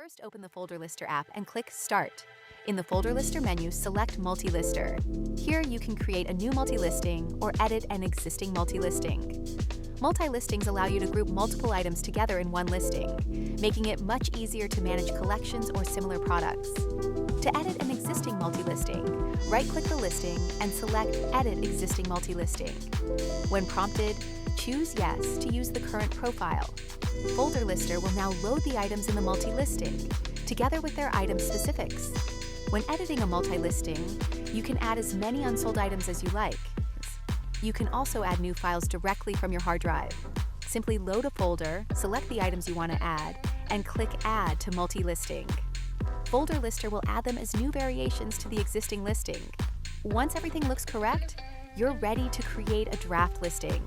First, open the FolderLister app and click Start. In the FolderLister menu, select Multilister. Here you can create a new multi-listing or edit an existing multi-listing. Multi-listings allow you to group multiple items together in one listing, making it much easier to manage collections or similar products. To edit an existing multi-listing, right-click the listing and select Edit Existing Multi-Listing. When prompted, choose Yes to use the current profile. FolderLister will now load the items in the multi-listing, together with their item specifics. When editing a multi-listing, you can add as many unsold items as you like. You can also add new files directly from your hard drive. Simply load a folder, select the items you want to add, and click Add to Multi-Listing. FolderLister will add them as new variations to the existing listing. Once everything looks correct, you're ready to create a draft listing.